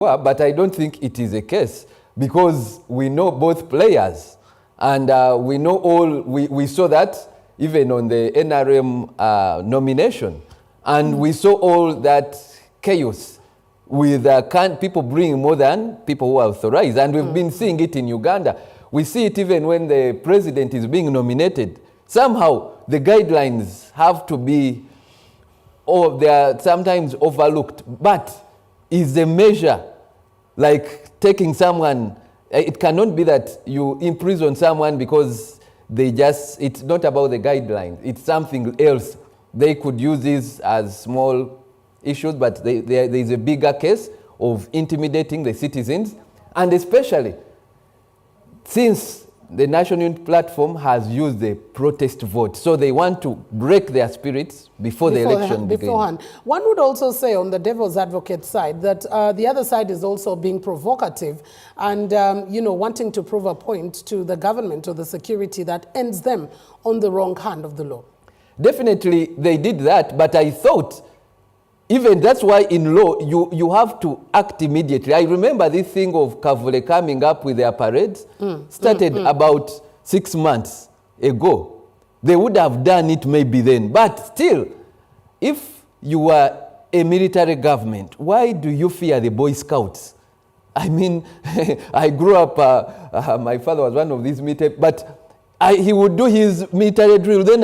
Well, but I don't think it is a case because we know both players and we know we saw that even on the NRM nomination, and we saw all that chaos with people bringing more than people who are authorized, and we've been seeing it in Uganda. We see it even when the president is being nominated. Somehow the guidelines have to be, or they are sometimes overlooked, but is the measure like taking someone? It cannot be that you imprison someone because it's not about the guidelines, it's something else. They could use this as small issues, but there is a bigger case of intimidating the citizens, and especially since the National Unity Platform has used the protest vote. So they want to break their spirits before the election begins. One would also say on the devil's advocate side that the other side is also being provocative and wanting to prove a point to the government or the security that ends them on the wrong hand of the law. Definitely they did that, but I thought even that's why in law you have to act immediately. I remember this thing of Kavule coming up with their parades started about 6 months ago. They would have done it maybe then, but still, if you are a military government, why do you fear the Boy Scouts? I mean, I grew up, my father was one of these military, but he would do his military drill, then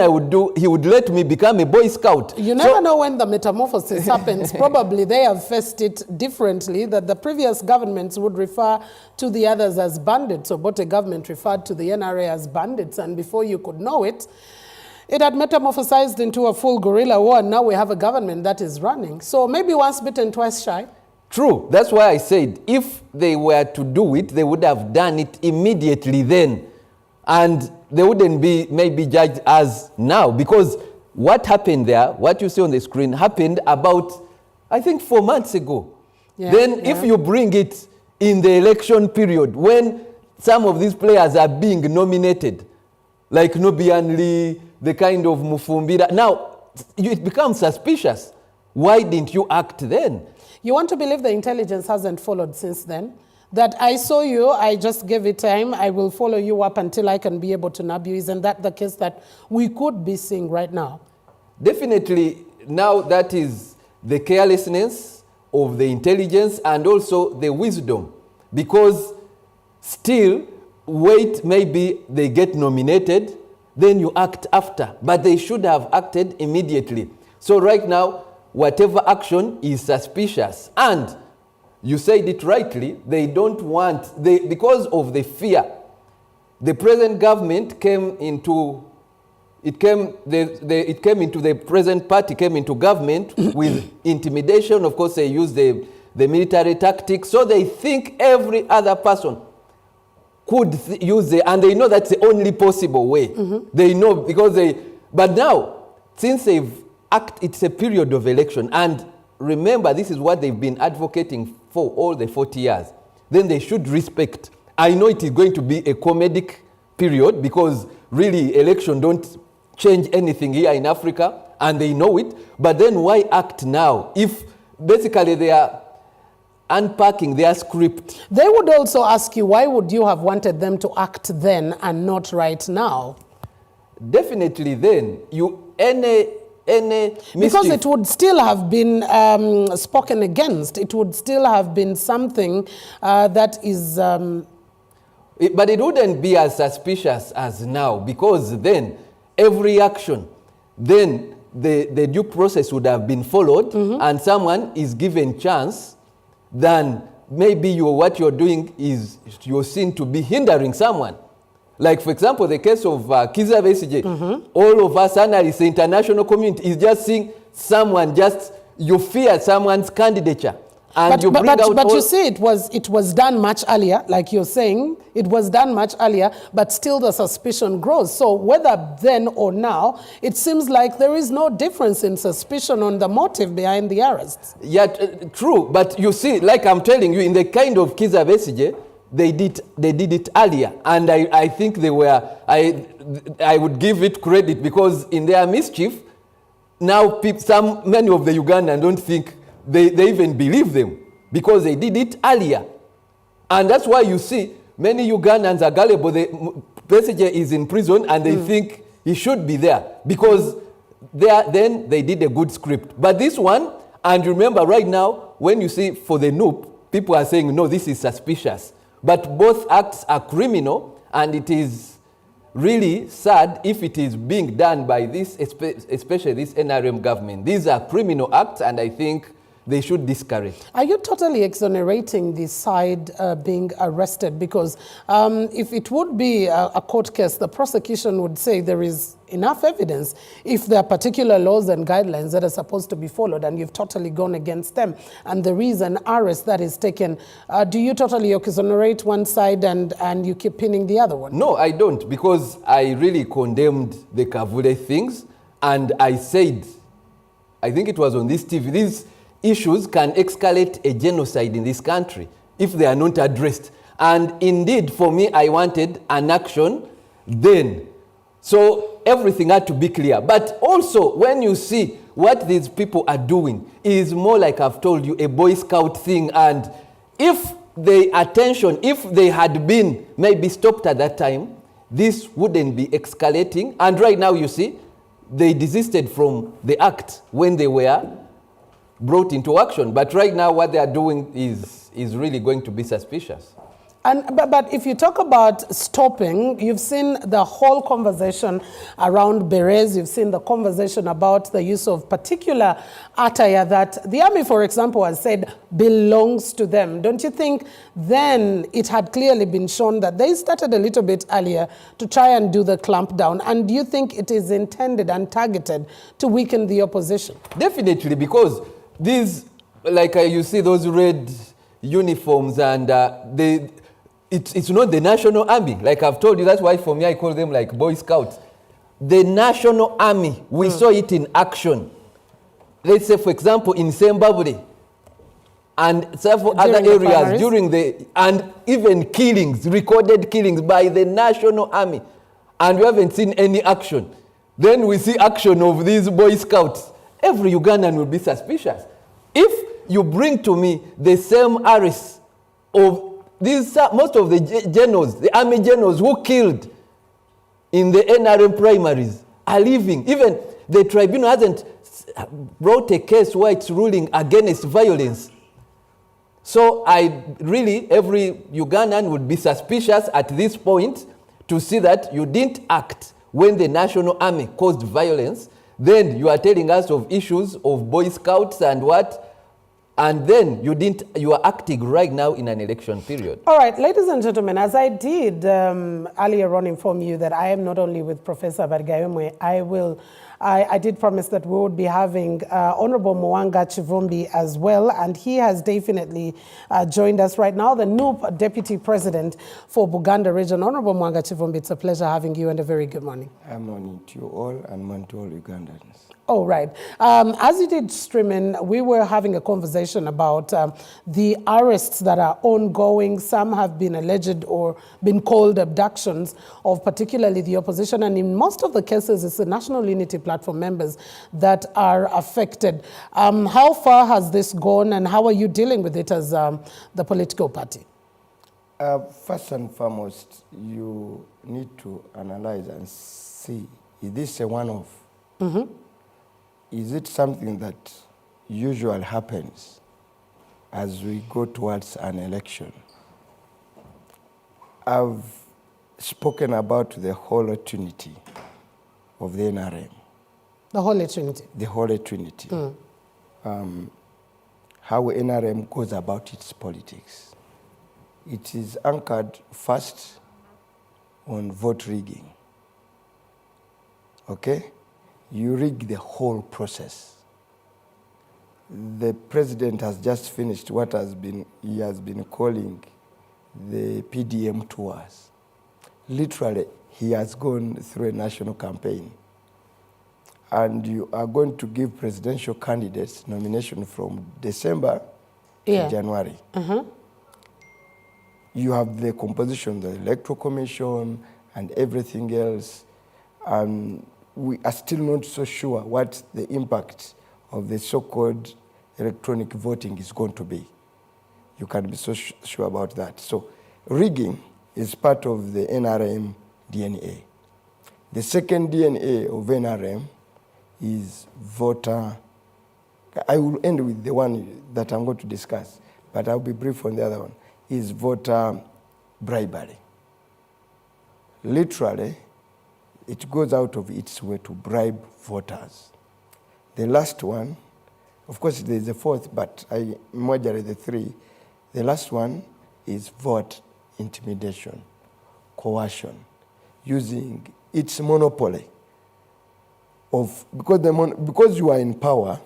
he would let me become a Boy Scout. You never know when the metamorphosis happens. Probably they have faced it differently, that the previous governments would refer to the others as bandits, or Bote government referred to the NRA as bandits, and before you could know it, it had metamorphosized into a full guerrilla war, and now we have a government that is running. So maybe once bitten, twice shy. True. That's why I said if they were to do it, they would have done it immediately then. And they wouldn't be maybe judged as now, because what happened there, what you see on the screen, happened about, I think, 4 months ago. If you bring it in the election period, when some of these players are being nominated, like Nobian Lee, the kind of Mufumbira, now it becomes suspicious. Why didn't you act then? You want to believe the intelligence hasn't followed since then? That I saw you, I just gave it time, I will follow you up until I can be able to nab you. Isn't that the case that we could be seeing right now? Definitely, now that is the carelessness of the intelligence and also the wisdom. Because still, wait, maybe they get nominated, then you act after. But they should have acted immediately. So right now, whatever action is suspicious. And you said it rightly, they don't want, because of the fear, the present government came into the present party came into government with intimidation. Of course, they use the military tactics, so they think every other person could use it, and they know that's the only possible way. They know but now, since it's a period of election, and remember, this is what they've been advocating for all the 40 years. Then they should respect. I know it is going to be a comedic period because really election don't change anything here in Africa, and they know it. But then why act now if basically they are unpacking their script? They would also ask you, why would you have wanted them to act then and not right now? Definitely then. Because it would still have been spoken against. It would still have been something that is... But it wouldn't be as suspicious as now, because then every action, then the due process would have been followed, and someone is given chance, then maybe what you're doing is you're seen to be hindering someone. Like, for example, the case of Kizza Besigye, all of us analysts, the international community is just seeing someone, you fear someone's candidature. And but you see, it was done much earlier, like you're saying, it was done much earlier, but still the suspicion grows. So whether then or now, it seems like there is no difference in suspicion on the motive behind the arrests. Yeah, true, but you see, like I'm telling you, in the kind of Kizza Besigye, they did it earlier, and I think they were, I would give it credit, because in their mischief, now many of the Ugandans don't think they even believe them. because they did it earlier. And that's why you see many Ugandans are gullible. Besigye is in prison and they think he should be there because then they did a good script. But this one, and remember right now, when you see for the NUP, people are saying, no, this is suspicious. But both acts are criminal, and it is really sad if it is being done by this, especially this NRM government. These are criminal acts, and I think they should discourage. Are you totally exonerating the side being arrested? Because if it would be a court case, the prosecution would say there is enough evidence if there are particular laws and guidelines that are supposed to be followed, and you've totally gone against them, and there is an arrest that is taken. Do you totally exonerate one side and you keep pinning the other one? No, I don't, because I really condemned the Kavule things, and I said, I think it was on this TV, these issues can escalate a genocide in this country if they are not addressed. And indeed, for me, I wanted an action then. So everything had to be clear. But also, when you see what these people are doing, is more like I've told you, a Boy Scout thing. And if the attention, if they had been maybe stopped at that time, this wouldn't be escalating. And right now, you see, they desisted from the act when they were brought into action. But right now, what they are doing is really going to be suspicious. But if you talk about stopping, you've seen the whole conversation around berets. You've seen the conversation about the use of particular attire that the army, for example, has said belongs to them. Don't you think then it had clearly been shown that they started a little bit earlier to try and do the clampdown? And do you think it is intended and targeted to weaken the opposition? Definitely, because these, like you see those red uniforms, and it's not the National Army. Like I've told you, that's why for me I call them like Boy Scouts. The National Army, we saw it in action. Let's say, for example, in Zimbabwe and several other areas and even killings, recorded killings by the National Army. And we haven't seen any action. Then we see action of these Boy Scouts. Every Ugandan will be suspicious. If you bring to me the same arrests of these, most of the generals, the army generals who killed in the NRM primaries are living. Even the tribunal hasn't brought a case where it's ruling against violence. So every Ugandan would be suspicious at this point to see that you didn't act when the National Army caused violence. Then you are telling us of issues of Boy Scouts and what? And then you are acting right now in an election period. All right, ladies and gentlemen, as I did earlier on inform you that I am not only with Professor Barigayomwe, I did promise that we would be having Honorable Mwanga Kivumbi as well, and he has definitely joined us right now, the new Deputy President for Buganda Region. Honorable Mwanga Kivumbi, it's a pleasure having you, and a very good morning. I'm morning to you all, and morning to all Ugandans. Oh, right. As you did stream in, we were having a conversation about the arrests that are ongoing. Some have been alleged or been called abductions of particularly the opposition. And in most of the cases, it's the National Unity Platform members that are affected. How far has this gone, and how are you dealing with it as the political party? First and foremost, you need to analyze and see, is this a one-off? Mm-hmm. Is it something that usually happens as we go towards an election? I've spoken about the Holy Trinity of the NRM. The Holy Trinity? The Holy Trinity. How NRM goes about its politics. It is anchored first on vote rigging. Okay? You rig the whole process. The president has just finished what he has been calling the PDM tours. Literally, he has gone through a national campaign. And you are going to give presidential candidates nomination from December to January. You have the composition of the Electoral Commission and everything else. And we are still not so sure what the impact of the so-called electronic voting is going to be. You can be so sure about that. So rigging is part of the NRM DNA. The second DNA of NRM is voter. I will end with the one that I'm going to discuss, but I'll be brief on the other one, is voter bribery. Literally, it goes out of its way to bribe voters. The last one, of course there's a fourth, but I measure the three. The last one is vote intimidation, coercion, using its monopoly of, because you are in power,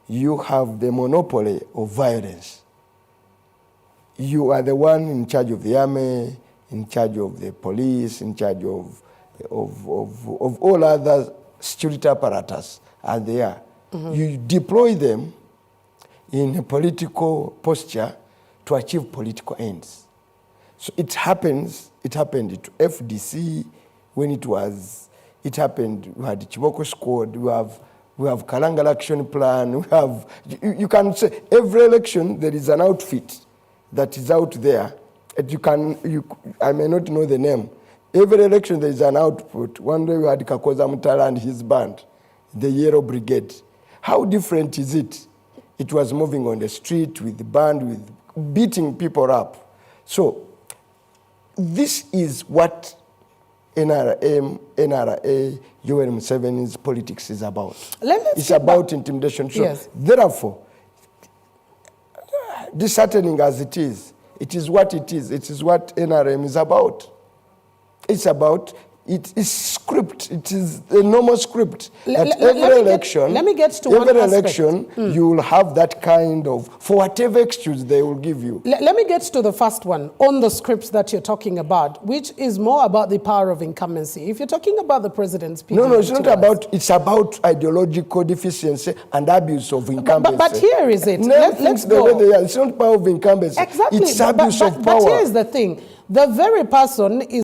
you have the monopoly of violence. You are the one in charge of the army, in charge of the police, in charge of all other security apparatus are there. Mm-hmm. You deploy them in a political posture to achieve political ends. So it happened to FDC when it happened, we had Chiboko Squad, we have Kalangala Action Plan, you can say every election there is an outfit that is out there. And I may not know the name. Every election there is an output. One day we had Kakoza Mutala and his band, the Yellow Brigade. How different is it? It was moving on the street with the band, with beating people up. So this is what NRA, Yoweri Museveni's politics is about. It's about intimidation. So yes. Therefore, disheartening as it is what it is. It is what NRM is about. It's about, it is script. It is a normal script. Every election, you will have that kind of, for whatever excuse they will give you. Let me get to the first one on the script that you're talking about, which is more about the power of incumbency. If you're talking about the president's PDM, no, it's not about, it's about ideological deficiency and abuse of incumbency. But here is it. Let's go. It's not power of incumbency. Exactly. It's abuse of power. But here's the thing. The very person is